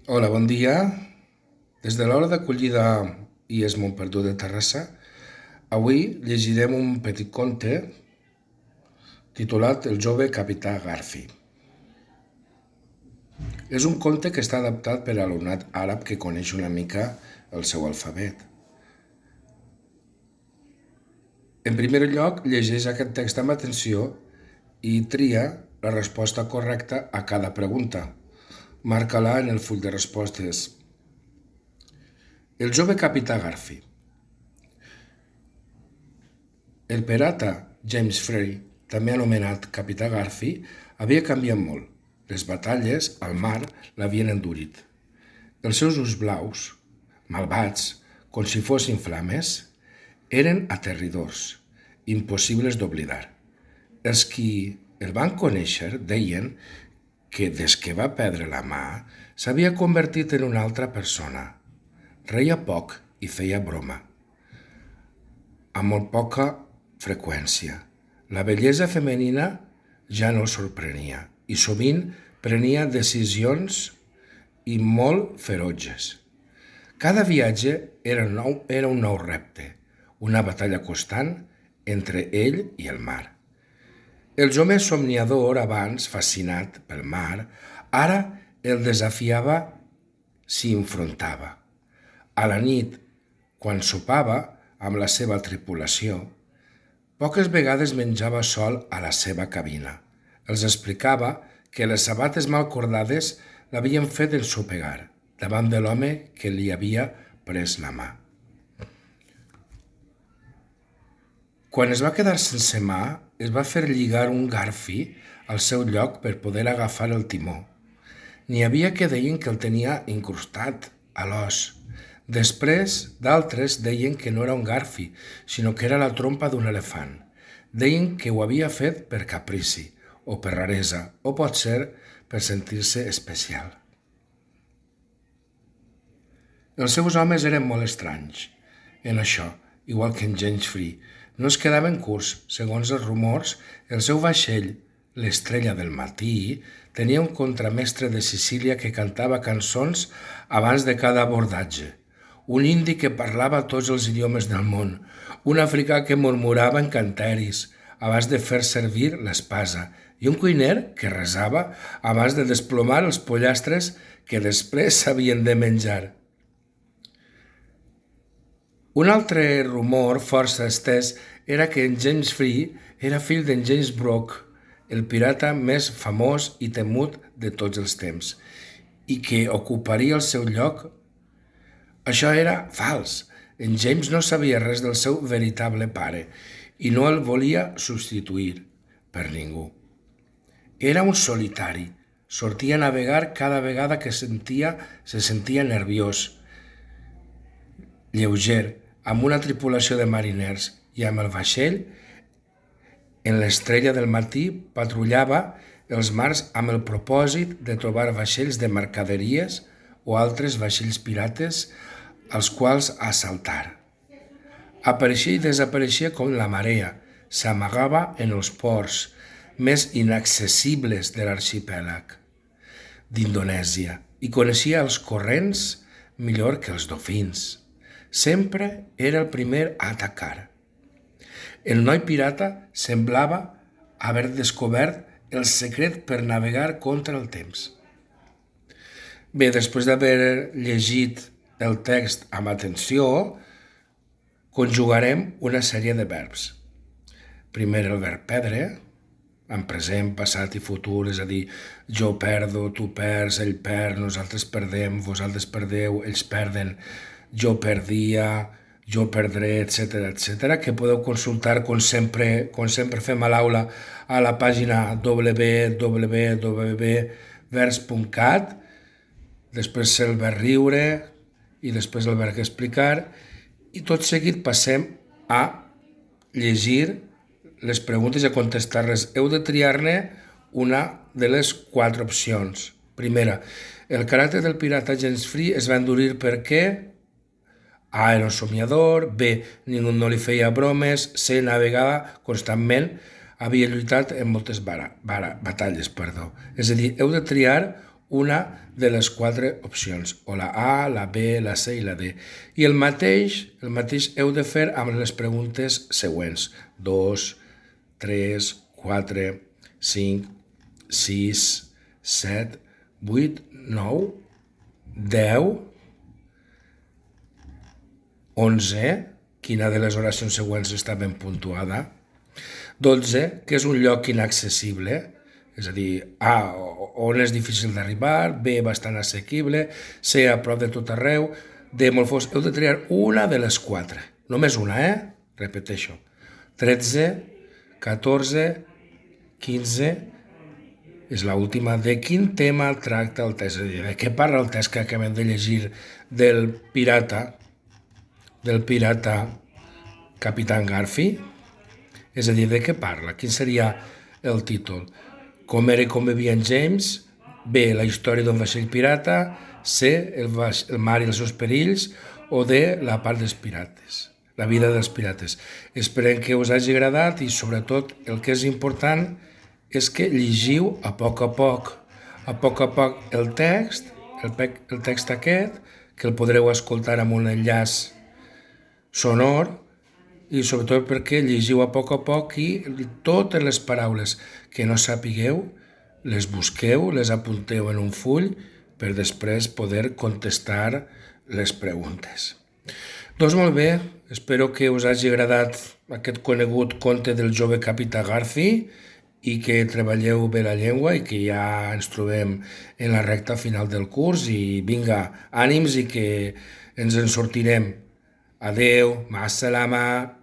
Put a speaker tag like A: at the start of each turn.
A: Hola, bon dia. Des de l'hora d'acollida i es Montperdú de Terrassa, avui llegirem un petit conte titulat El jove capità Garfi. És un conte que està adaptat per a l'alumnat àrab que coneix una mica el seu alfabet. En primer lloc, llegeix aquest text amb atenció i tria la resposta correcta a cada pregunta. Marca-la en el full de respostes. El jove capità Garfi. El pirata James Frey, també anomenat Capità Garfi, havia canviat molt. Les batalles al mar l'havien endurit. Els seus ulls blaus, malvats, com si fossin flames, eren aterridors, impossibles d'oblidar. Els qui el van conèixer deien que des que va perdre la mà s'havia convertit en una altra persona. Reia poc i feia broma, amb molt poca freqüència. La bellesa femenina ja no el sorprenia i sovint prenia decisions i molt ferotges. Cada viatge era un nou repte, una batalla constant entre ell i el mar. El jove somniador, abans fascinat pel mar, ara el desafiava s'hi enfrontava. A la nit, quan sopava amb la seva tripulació, poques vegades menjava sol a la seva cabina. Els explicava que les sabates mal cordades l'havien fet ensopegar davant de l'home que li havia pres la mà. Quan es va quedar sense mà, es va fer lligar un garfi al seu lloc per poder agafar el timó. N'hi havia que deien que el tenia incrustat a l'os. Després, d'altres deien que no era un garfi, sinó que era la trompa d'un elefant. Deien que ho havia fet per caprici, o per raresa, o potser per sentir-se especial. Els seus homes eren molt estranys en això, igual que en James Free. No es quedaven curts. Segons els rumors, el seu vaixell, l'Estrella del Matí, tenia un contramestre de Sicília que cantava cançons abans de cada abordatge, un indi que parlava tots els idiomes del món, un africà que murmurava encanteris abans de fer servir l'espasa i un cuiner que resava abans de desplomar els pollastres que després s'havien de menjar. Un altre rumor força estès era que en James Free era fill d'en James Brooke, el pirata més famós i temut de tots els temps, i que ocuparia el seu lloc. Això era fals. En James no sabia res del seu veritable pare i no el volia substituir per ningú. Era un solitari. Sortia a navegar cada vegada que se sentia nerviós, lleuger, amb una tripulació de mariners i amb el vaixell en l'Estrella del Matí patrullava els mars amb el propòsit de trobar vaixells de mercaderies o altres vaixells pirates als quals assaltar. Apareixia i desapareixia com la marea, s'amagava en els ports més inaccessibles de l'arxipèlag d'Indonèsia i coneixia els corrents millor que els dofins. Sempre era el primer a atacar. El noi pirata semblava haver descobert el secret per navegar contra el temps. Bé, després d'haver llegit el text amb atenció, conjugarem una sèrie de verbs. Primer el verb perdre, en present, passat i futur, és a dir, jo perdo, tu perds, ell perd, nosaltres perdem, vosaltres perdeu, ells perden, jo perdia, jo perdré, etc., que podeu consultar, com sempre fem a l'aula, a la pàgina www.vers.cat, després el verb riure i després el verb explicar, i tot seguit passem a llegir les preguntes i a contestar-les. Heu de triar-ne una de les 4 opcions. Primera, el caràcter del pirata James Free es va endurir perquè A, era un somiador, B, ningú no li feia bromes, C, navegava constantment, havia lluitat en moltes batalles. És a dir, heu de triar una de les 4 opcions, o la A, la B, la C i la D. I el mateix heu de fer amb les preguntes següents. 2, 3, 4, 5, 6, 7, 8, 9, 10, 11, quina de les oracions següents està ben puntuada, 12, que és un lloc inaccessible, és a dir, A, on és difícil d'arribar, B, bastant assequible, C, a prop de tot arreu, D, molt fos. Heu de triar una de les 4, només una, Repeteixo. 13, 14, 15, és l'última. De quin tema tracta el text? És a dir, de què parla el text que acabem de llegir del pirata Capitán Garfi? És a dir, de què parla? Quin seria el títol? Com era i com vivia en James? B, la història d'un vaixell pirata? C, el mar i els seus perills? O D, la part dels pirates, la vida dels pirates? Esperem que us hagi agradat i sobretot el que és important és que llegiu a poc el text, el text aquest, que el podreu escoltar amb un enllaç sonor, i sobretot perquè llegiu a poc i totes les paraules que no sapigueu les busqueu, les apunteu en un full per després poder contestar les preguntes. Doncs molt bé, espero que us hagi agradat aquest conegut conte del jove capità Garfi i que treballeu bé la llengua i que ja ens trobem en la recta final del curs i vinga, ànims i que ens en sortirem. Adeu, ma salama.